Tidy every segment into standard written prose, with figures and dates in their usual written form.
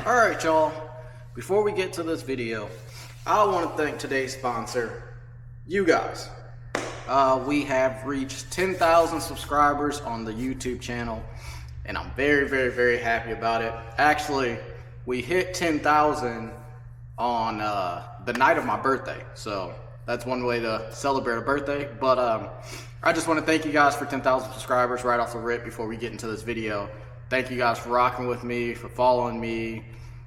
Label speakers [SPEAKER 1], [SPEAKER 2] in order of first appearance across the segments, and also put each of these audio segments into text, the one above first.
[SPEAKER 1] Alright y'all, before we get to this video, I want to thank today's sponsor, you guys. We have reached 10,000 subscribers on the YouTube channel, and I'm very happy about it. Actually, we hit 10,000 on the night of my birthday, so that's one way to celebrate a birthday. But I just want to thank you guys for 10,000 subscribers right off the rip before we get into this video. Thank you guys for rocking with me, for following me,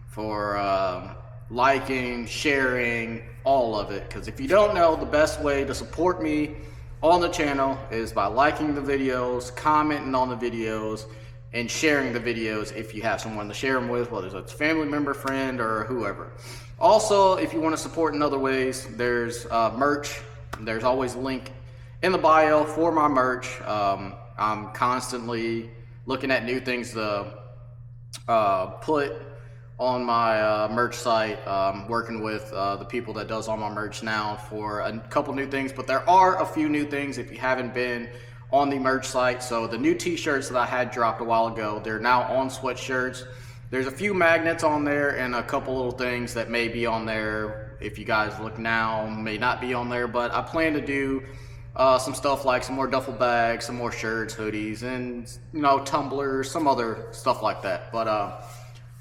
[SPEAKER 1] for liking, sharing, all of it. Because if you don't know, the best way to support me on the channel is by liking the videos, commenting on the videos, and sharing the videos if you have someone to share them with, whether it's a family member, friend, or whoever. Also, if you want to support in other ways, there's merch. There's always a link in the bio for my merch. I'm constantly looking at new things to put on my merch site. Working with the people that does all my merch now for a couple new things, but there are a few new things if you haven't been on the merch site. So the new t-shirts that I had dropped a while ago, they're now on sweatshirts. There's a few magnets on there and a couple little things that may be on there. If you guys look now, may not be on there, but I plan to do some stuff like some more duffel bags, some more shirts, hoodies, and tumblers, some other stuff like that. But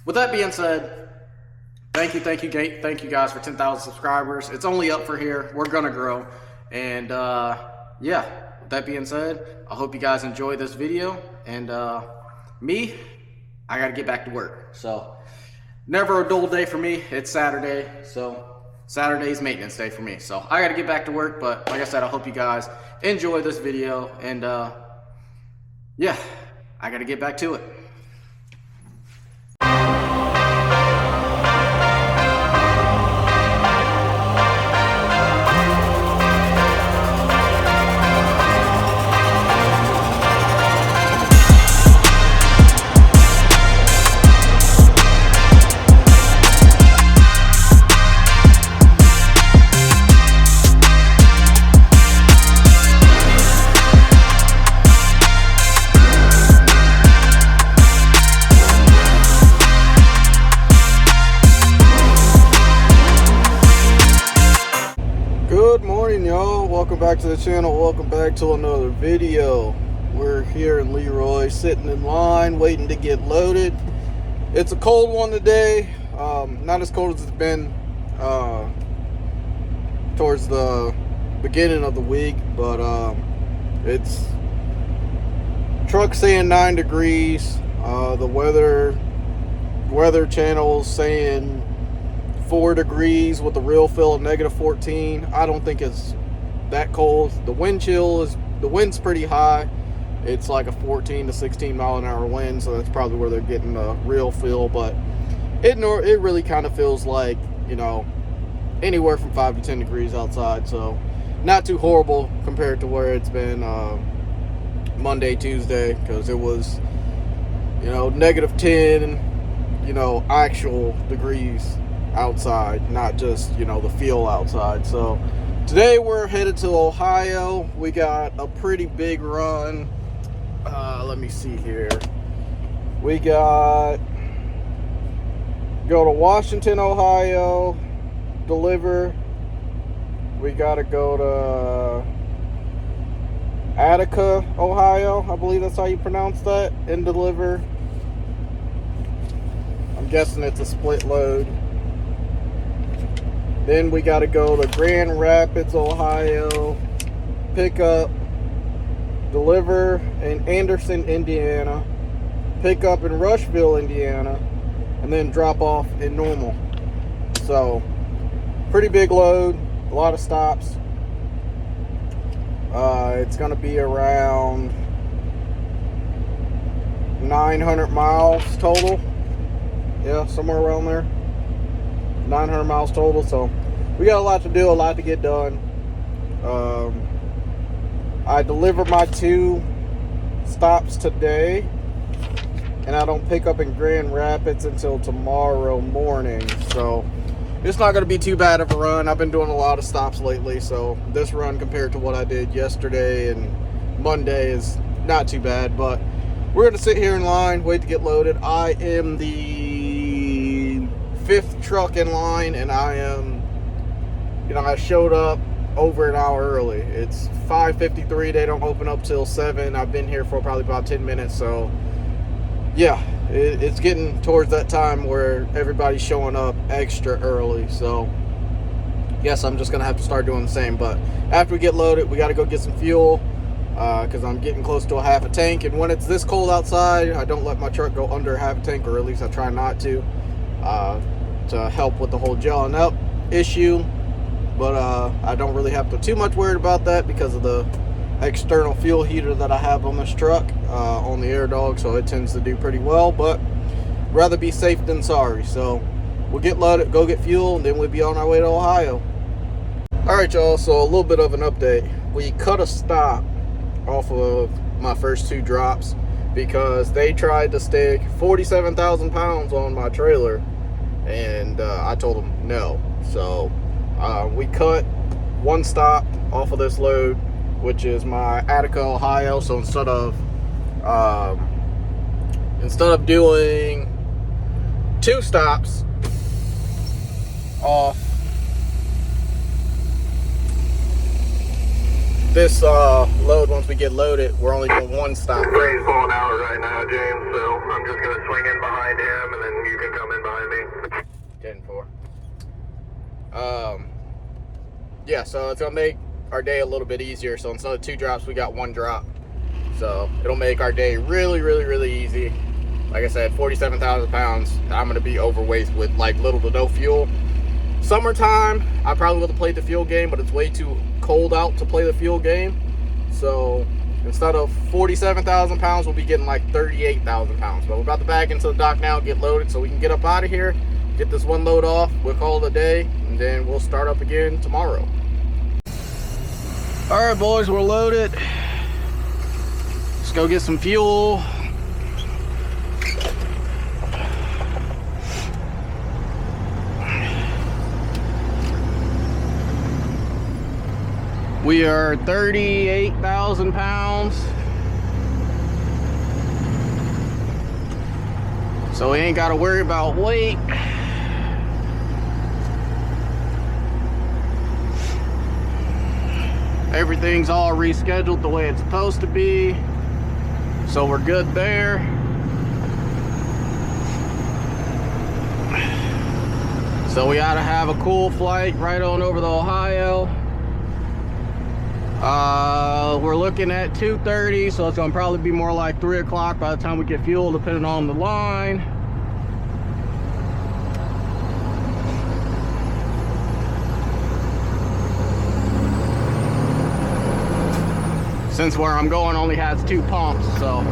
[SPEAKER 1] with that being said, thank you guys for 10,000 subscribers. It's only up for here. We're gonna grow, and yeah. With that being said, I hope you guys enjoy this video, and me, I gotta get back to work. So never a dull day for me. It's Saturday, so Saturday's maintenance day for me. So I gotta get back to work, but like I said, I hope you guys enjoy this video, and yeah, I gotta get back to it. Good morning, y'all. Welcome back to the channel. Welcome back to another video. We're here in Leroy, sitting in line, waiting to get loaded. It's a cold one today. Not as cold as it's been towards the beginning of the week, but it's truck saying 9 degrees. The weather channel's saying 4 degrees with the real feel of -14. I don't think it's that cold. The wind's pretty high. It's like a 14 to 16 mile an hour wind, so that's probably where they're getting the real feel. But it really kind of feels like, anywhere from 5 to 10 degrees outside, so not too horrible compared to where it's been Monday, Tuesday, because it was -10 actual degrees outside, not just the feel outside. So today we're headed to Ohio. We got a pretty big run. Let me see here. We got go to Washington, Ohio, deliver. We gotta go to Attica, Ohio, I believe that's how you pronounce that, and deliver. I'm guessing it's a split load. Then we got to go to Grand Rapids, Ohio, pick up, deliver in Anderson, Indiana, pick up in Rushville, Indiana, and then drop off in Normal. So, pretty big load, a lot of stops. It's going to be around 900 miles total. Yeah, somewhere around there. 900 miles total, so we got a lot to do, a lot to get done. I delivered my 2 stops today, and I don't pick up in Grand Rapids until tomorrow morning, so it's not going to be too bad of a run. I've been doing a lot of stops lately, so this run compared to what I did yesterday and Monday is not too bad. But we're going to sit here in line, wait to get loaded. I am the 5th truck in line, and I am, I showed up over an hour early. It's 5:53. They don't open up till 7. I've been here for probably about 10 minutes. So yeah, it's getting towards that time where everybody's showing up extra early. So yes, I'm just gonna have to start doing the same. But after we get loaded, we got to go get some fuel, because I'm getting close to a half a tank. And when it's this cold outside, I don't let my truck go under a half a tank, or at least I try not to help with the whole gelling up issue. But I don't really have to too much worried about that because of the external fuel heater that I have on this truck, on the Air Dog, so it tends to do pretty well. But rather be safe than sorry. So we'll get loaded, go get fuel, and then we'll be on our way to Ohio. Alright y'all, so a little bit of an update. We cut a stop off of my first 2 drops because they tried to stick 47,000 pounds on my trailer, and I told them no. So we cut 1 stop off of this load, which is my Attica, Ohio. So instead of doing 2 stops off this load, once we get loaded, we're only doing 1 stop.
[SPEAKER 2] He's pulling out right now, James, so I'm just going to swing in behind him, and then you can come in behind me.
[SPEAKER 1] 10-4. Yeah, so it's going to make our day a little bit easier. So instead of 2 drops, we got 1 drop. So it'll make our day really, really, really easy. Like I said, 47,000 pounds. I'm going to be overweight with like little to no fuel. Summertime, I probably would have played the fuel game, but it's way too cold out to play the fuel game. So instead of 47,000 pounds, we'll be getting like 38,000 pounds. But we're about to back into the dock now, get loaded so we can get up out of here, get this 1 load off. We'll call it a day, and then we'll start up again tomorrow. All right, boys, we're loaded. Let's go get some fuel. We are 38,000 pounds. So we ain't got to worry about weight. Everything's all rescheduled the way it's supposed to be. So we're good there. So we ought to have a cool flight right on over to Ohio. We're looking at 2:30, so it's gonna probably be more like 3 o'clock by the time we get fuel, depending on the line. Since where I'm going only has 2 pumps, so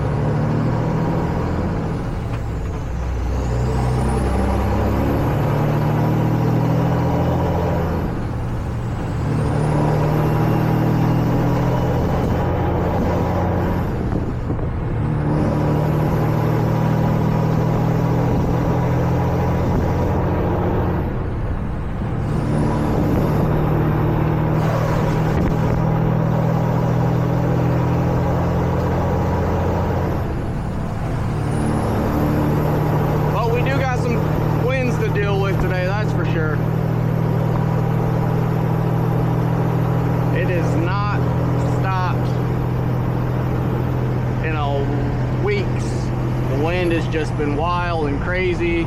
[SPEAKER 1] has just been wild and crazy.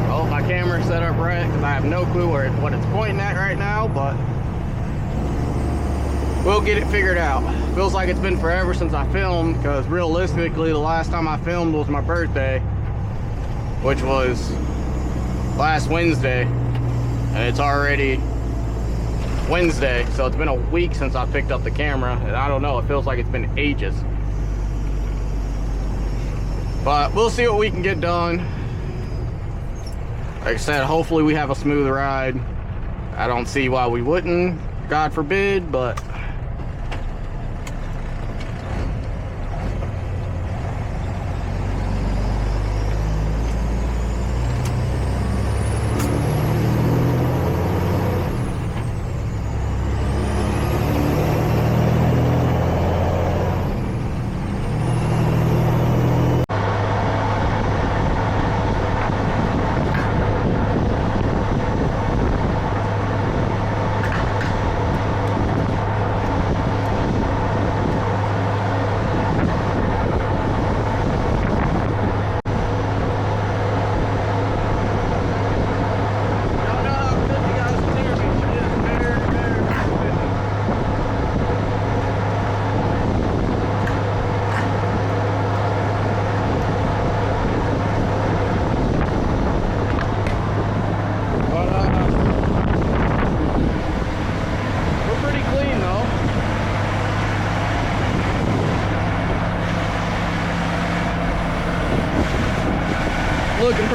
[SPEAKER 1] Oh, my camera's set up right because I have no clue what it's pointing at right now, but we'll get it figured out. Feels like it's been forever since I filmed, because realistically the last time I filmed was my birthday, which was last Wednesday, and it's already Wednesday, so it's been a week since I picked up the camera, and I don't know, it feels like it's been ages. But we'll see what we can get done. Like I said, hopefully we have a smooth ride. I don't see why we wouldn't, God forbid, but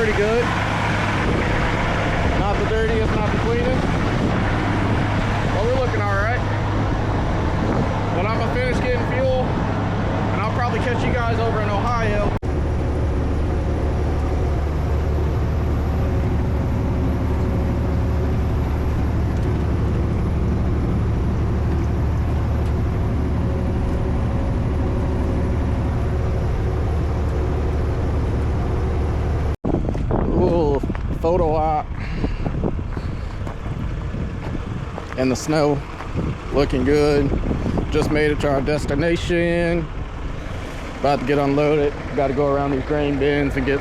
[SPEAKER 1] pretty good. Not the dirtiest, not the cleanest. But we're looking all right. But I'm gonna finish getting fuel, and I'll probably catch you guys over in Ohio. Photo op and the snow looking good. Just made it to our destination. About to get unloaded. Got to go around these grain bins and get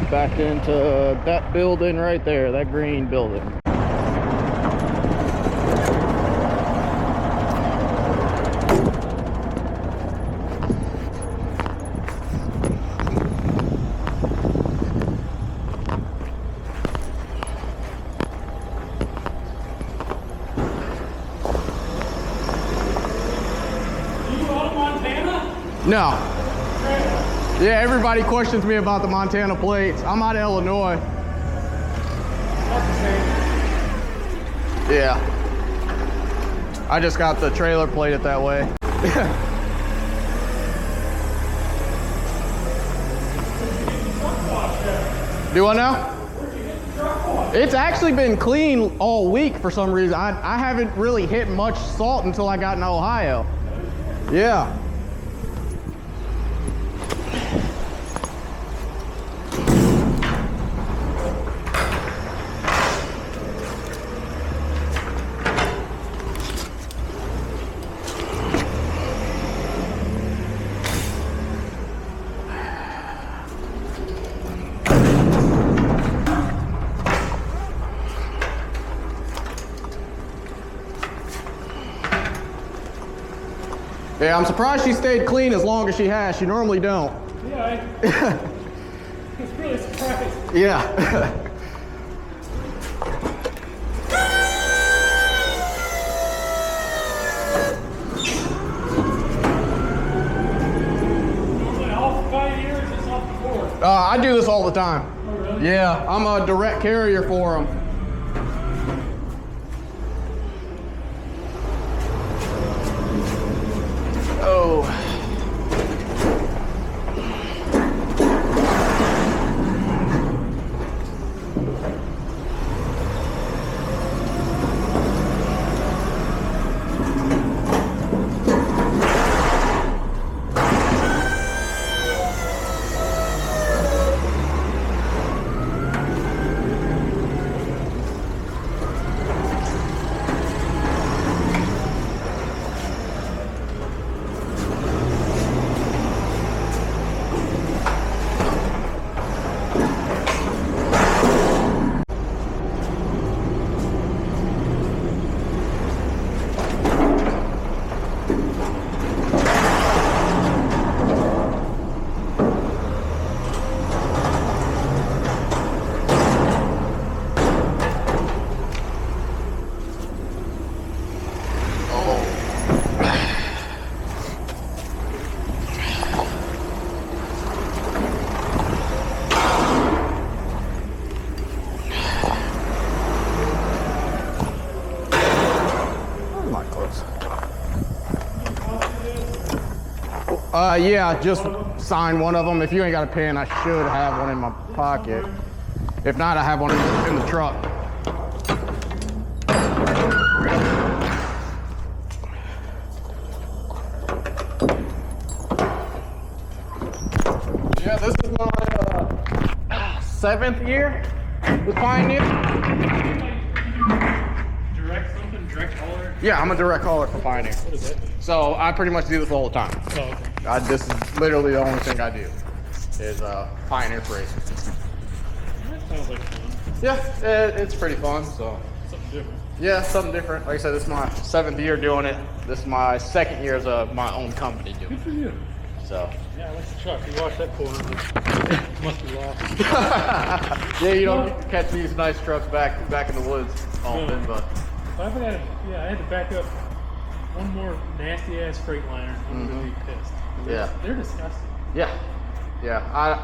[SPEAKER 1] back into that building right there, that green building. No. Yeah, everybody questions me about the Montana plates. I'm out of Illinois. Yeah. I just got the trailer plated that way. Do I now? It's actually been clean all week for some reason. I haven't really hit much salt until I got in Ohio. Yeah. Yeah, I'm surprised she stayed clean as long as she has. She normally don't.
[SPEAKER 3] Yeah, I was really surprised.
[SPEAKER 1] Yeah.
[SPEAKER 3] Normally all 5 years, it's off the board.
[SPEAKER 1] I do this all the time.
[SPEAKER 3] Oh, really?
[SPEAKER 1] Yeah, I'm a direct carrier for them. Oh. Yeah, just sign one of them. If you ain't got a pen, I should have one in my pocket. If not, I have one in the truck. Yeah, this is my 7th year with Pioneer.
[SPEAKER 3] Direct hauler?
[SPEAKER 1] Yeah, I'm a direct hauler for Pioneer.
[SPEAKER 3] What is it?
[SPEAKER 1] So I pretty much do this all the time.
[SPEAKER 3] Oh, okay.
[SPEAKER 1] This is literally the only thing I do is Pioneer freight.
[SPEAKER 3] That sounds like fun.
[SPEAKER 1] Yeah, it's pretty fun. So
[SPEAKER 3] Something different.
[SPEAKER 1] yeah, something different. Like I said, this is my 7th year doing it. This is my 2nd year as my own company doing
[SPEAKER 3] Good
[SPEAKER 1] it.
[SPEAKER 3] for you.
[SPEAKER 1] So
[SPEAKER 3] Yeah, I like the truck. You watch that corner, it must be lost.
[SPEAKER 1] yeah, you don't catch these nice trucks back in the woods often, but
[SPEAKER 3] I had to back up one more nasty ass Freightliner. I'm gonna be pissed.
[SPEAKER 1] Yeah.
[SPEAKER 3] They're disgusting.
[SPEAKER 1] yeah.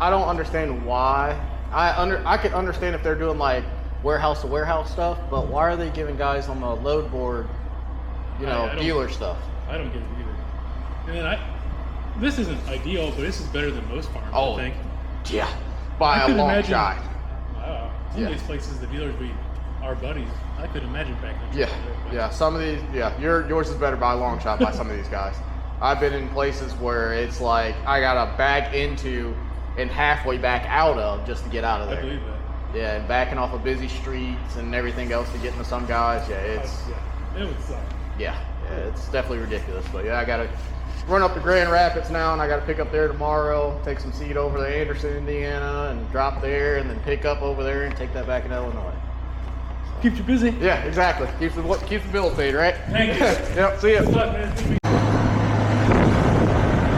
[SPEAKER 1] I don't understand why. I could understand if they're doing like warehouse to warehouse stuff, but why are they giving guys on the load board, you know, dealer stuff?
[SPEAKER 3] I don't get it either. And then this isn't ideal, but this is better than most farms, I think.
[SPEAKER 1] Yeah, by a long shot.
[SPEAKER 3] Wow. Some of these places, the dealers be our buddies. I could imagine back then.
[SPEAKER 1] Yeah. Some of these, yours is better by a long shot by some of these guys. I've been in places where it's like I gotta back into and halfway back out of just to get out of there.
[SPEAKER 3] I believe that.
[SPEAKER 1] Yeah, and backing off of busy streets and everything else to get into some guys. Yeah,
[SPEAKER 3] it would suck.
[SPEAKER 1] Yeah, it's definitely ridiculous. But yeah, I gotta run up to Grand Rapids now, and I gotta pick up there tomorrow. Take some seed over to Anderson, Indiana, and drop there, and then pick up over there and take that back in Illinois.
[SPEAKER 3] Keeps you busy.
[SPEAKER 1] Yeah, exactly. Keeps the bills paid, right?
[SPEAKER 3] Thank you.
[SPEAKER 1] Yep. See ya.
[SPEAKER 3] Good luck, man.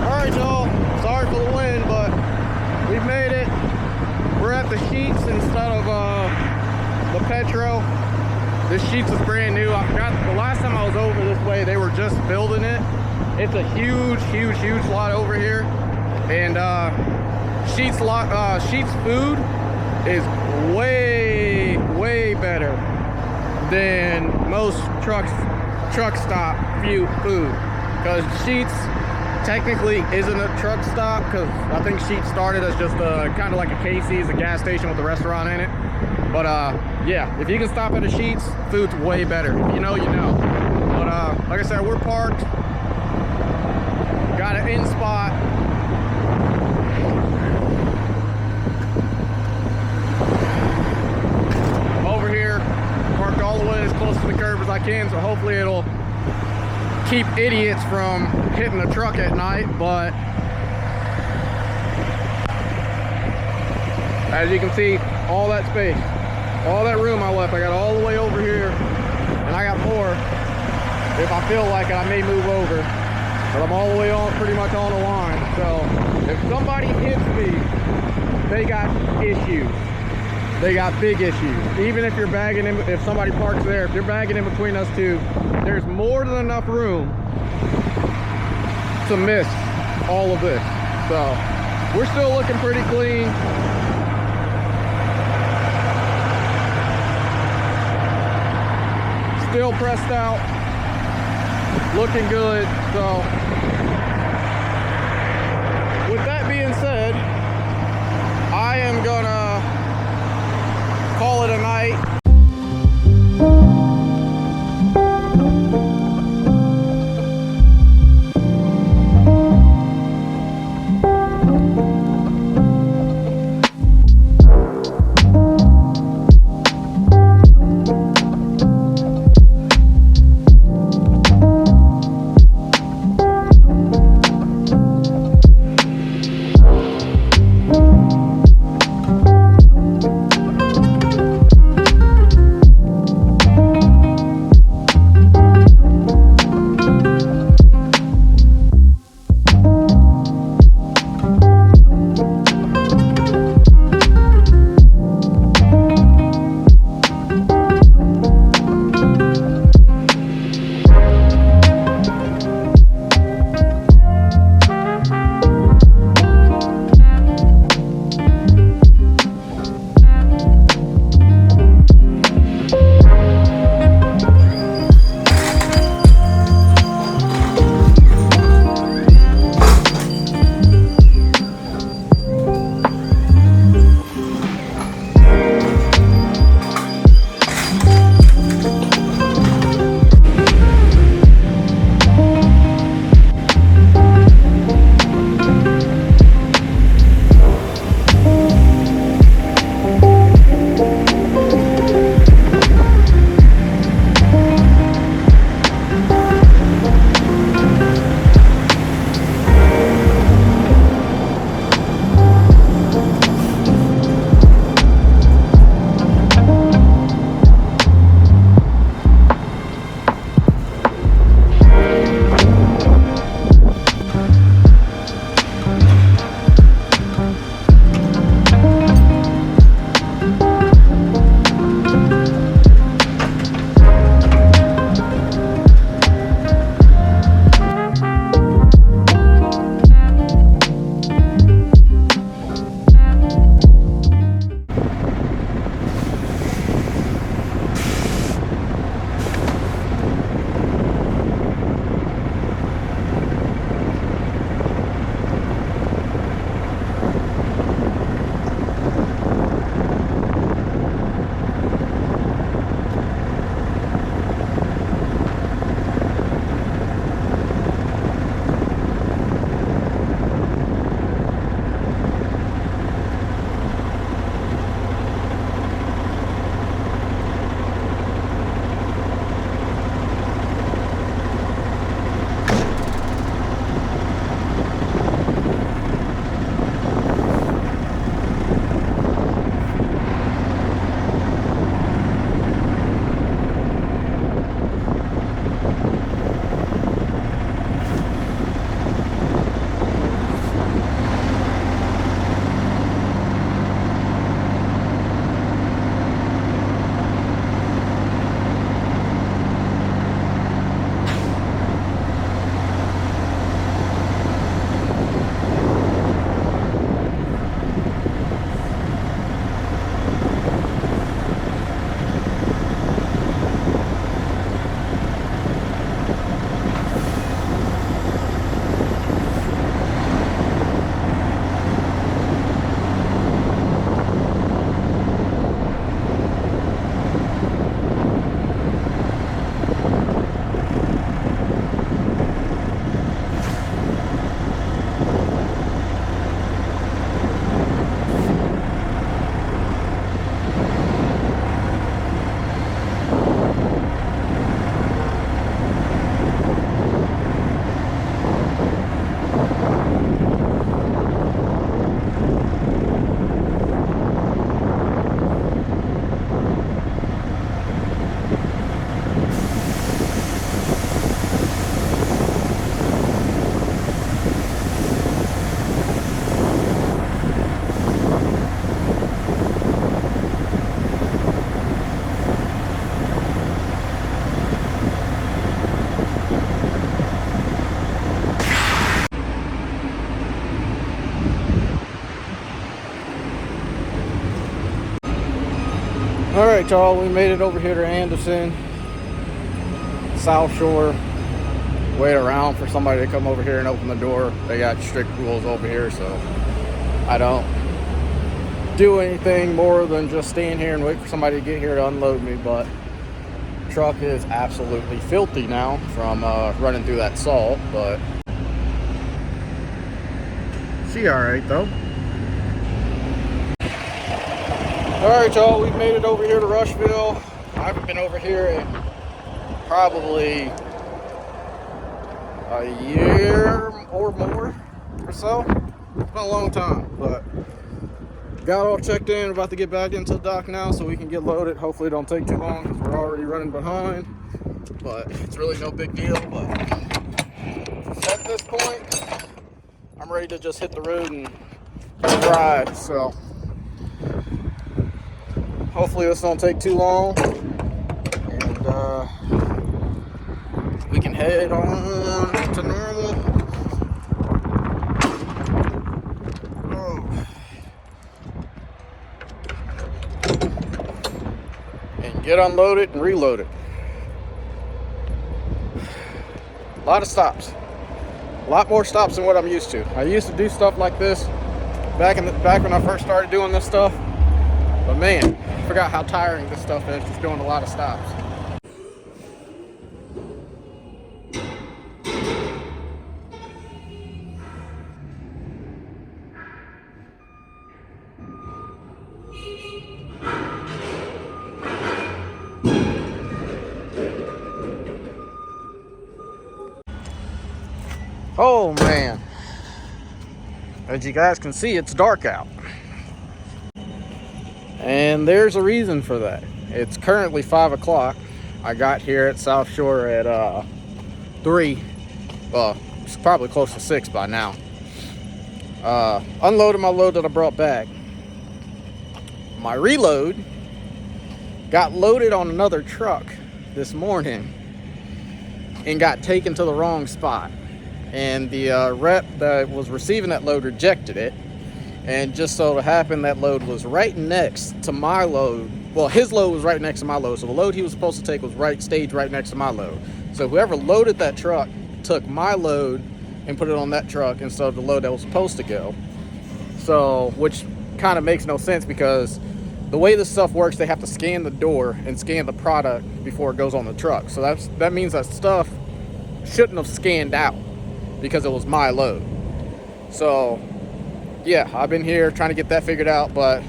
[SPEAKER 1] All right, y'all. Sorry for the wind, but we've made it. We're at the Sheets instead of the Petro. This Sheets is brand new. I forgot the last time I was over this way, they were just building it. It's a huge lot over here, and Sheets food is way better than most truck stop food, because Sheets technically isn't a truck stop, because I think Sheets started as just kind of like a Casey's, a gas station with a restaurant in it. But yeah, if you can stop at a Sheets, food's way better. If you know, you know. But like I said, we're parked, got an in spot. Over here, parked all the way as close to the curb as I can, so hopefully it'll keep idiots from hitting the truck at night. But as you can see, all that space, all that room I left, I got all the way over here, and I got more. If I feel like it, I may move over, but I'm all the way on, pretty much on the line. So if somebody hits me, they got issues. They got big issues. Even if you're bagging in, if somebody parks there, if you're bagging in between us two, there's more than enough room to miss all of this. So we're still looking pretty clean. Still pressed out, looking good. So with that being said, I am gonna call it a night. Alright y'all, we made it over here to Anderson, South Shore. Wait around for somebody to come over here and open the door. They got strict rules over here, so I don't do anything more than just stand here and wait for somebody to get here to unload me. But the truck is absolutely filthy now from running through that salt, but she alright though. Alright y'all, we've made it over here to Rushville. I haven't been over here in probably a year or more or so. It's been a long time, but got all checked in. We're about to get back into the dock now so we can get loaded. Hopefully it don't take too long because we're already running behind, but it's really no big deal. But at this point, I'm ready to just hit the road and ride. So hopefully this don't take too long, and we can head on to normal. And get unloaded and reloaded. A lot of stops. A lot more stops than what I'm used to. I used to do stuff like this back when I first started doing this stuff. But man, I forgot how tiring this stuff is, just doing a lot of stops. Oh man, as you guys can see, it's dark out. And there's a reason for that. It's currently 5 o'clock. I got here at South Shore at 3. Well, it's probably close to 6 by now. Unloaded my load that I brought back. My reload got loaded on another truck this morning and got taken to the wrong spot. And the rep that was receiving that load rejected it. And just so happened that load was right next to my load. Well, his load was right next to my load. So the load he was supposed to take was staged right next to my load. So whoever loaded that truck took my load and put it on that truck instead of the load that was supposed to go. So, which kind of makes no sense because the way this stuff works, they have to scan the door and scan the product before it goes on the truck. So that means that stuff shouldn't have scanned out because it was my load. So yeah, I've been here trying to get that figured out, but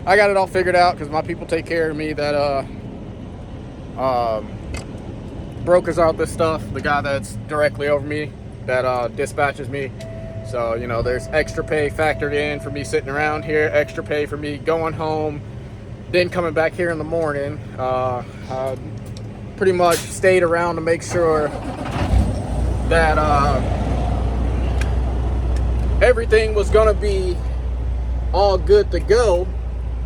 [SPEAKER 1] I got it all figured out because my people take care of me that brokers out this stuff, the guy that's directly over me that dispatches me. So, you know, there's extra pay factored in for me sitting around here, extra pay for me going home, then coming back here in the morning. I pretty much stayed around to make sure that everything was gonna be all good to go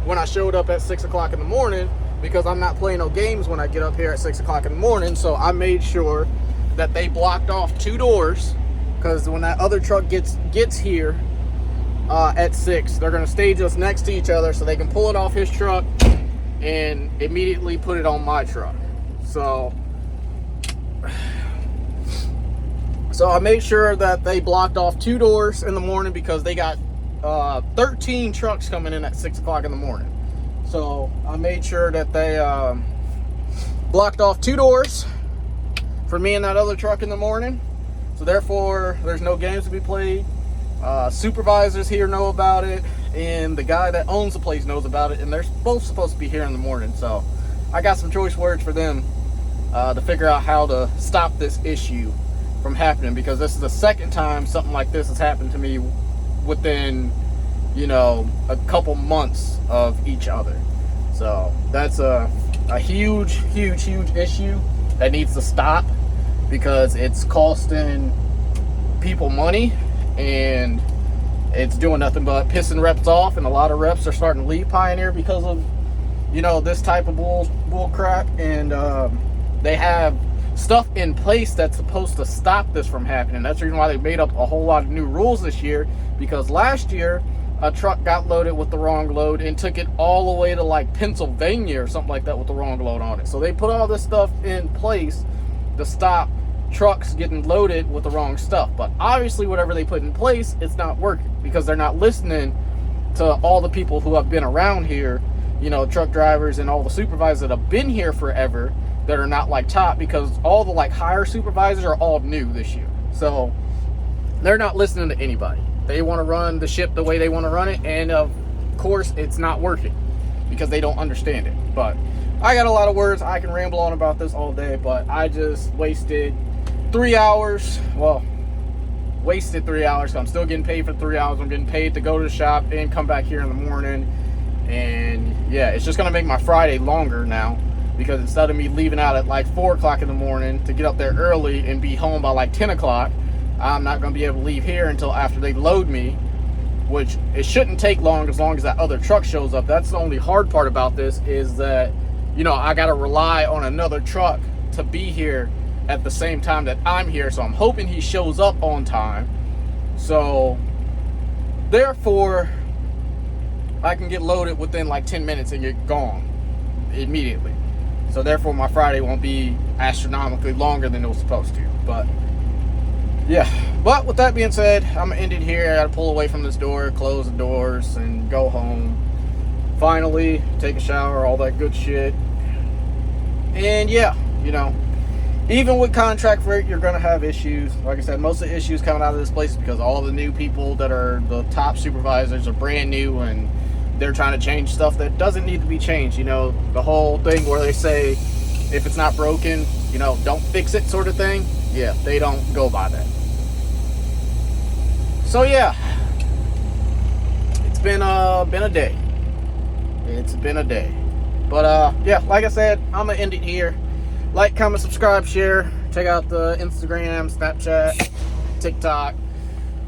[SPEAKER 1] when I showed up at 6 o'clock in the morning, because I'm not playing no games when I get up here at 6 o'clock in the morning. So I made sure that they blocked off 2 doors, because when that other truck gets here at 6, they're gonna stage us next to each other so they can pull it off his truck and immediately put it on my truck. So I made sure that they blocked off 2 doors in the morning because they got 13 trucks coming in at 6 o'clock in the morning. So I made sure that they blocked off 2 doors for me and that other truck in the morning. So therefore, there's no games to be played. Supervisors here know about it, and the guy that owns the place knows about it, and they're both supposed to be here in the morning. So I got some choice words for them to figure out how to stop this issue from happening, because this is the second time something like this has happened to me within, you know, a couple months of each other. So that's a huge issue that needs to stop, because it's costing people money and it's doing nothing but pissing reps off, and a lot of reps are starting to leave Pioneer because of, you know, this type of bull crap. And they have stuff in place that's supposed to stop this from happening. That's the reason why they made up a whole lot of new rules this year, because last year a truck got loaded with the wrong load and took it all the way to like Pennsylvania or something like that with the wrong load on it. So they put all this stuff in place to stop trucks getting loaded with the wrong stuff. But obviously whatever they put in place, it's not working because they're not listening to all the people who have been around here, you know, truck drivers and all the supervisors that have been here forever that are not like top, because all the like higher supervisors are all new this year. So they're not listening to anybody. They want to run the ship the way they want to run it, and of course it's not working because they don't understand it. But I got a lot of words. I can ramble on about this all day, but I just wasted 3 hours. Well, wasted 3 hours. So I'm still getting paid for 3 hours. I'm getting paid to go to the shop and come back here in the morning. And yeah, it's just gonna make my Friday longer now, because instead of me leaving out at like 4 o'clock in the morning to get up there early and be home by like 10 o'clock, I'm not going to be able to leave here until after they load me, which it shouldn't take long as that other truck shows up. That's the only hard part about this, is that, you know, I got to rely on another truck to be here at the same time that I'm here. So I'm hoping he shows up on time. So therefore, I can get loaded within like 10 minutes and get gone immediately. So therefore, my Friday won't be astronomically longer than it was supposed to. But yeah, but with that being said, I'm gonna end it here. I gotta pull away from this door, close the doors, and go home. Finally, take a shower, all that good shit. And yeah, you know, even with contract freight, you're gonna have issues. Like I said, most of the issues coming out of this place is because all the new people that are the top supervisors are brand new, and they're trying to change stuff that doesn't need to be changed. You know, the whole thing where they say, if it's not broken, you know, don't fix it sort of thing. Yeah, they don't go by that. So yeah, it's been a day. It's been a day. But yeah, like I said, I'm gonna end it here. Like, comment, subscribe, share. Check out the Instagram, Snapchat, TikTok,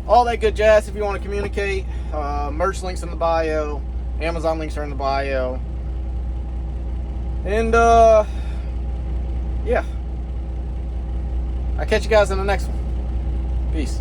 [SPEAKER 1] all that good jazz if you want to communicate. Merch links in the bio. Amazon links are in the bio. And yeah, I'll catch you guys in the next one. Peace.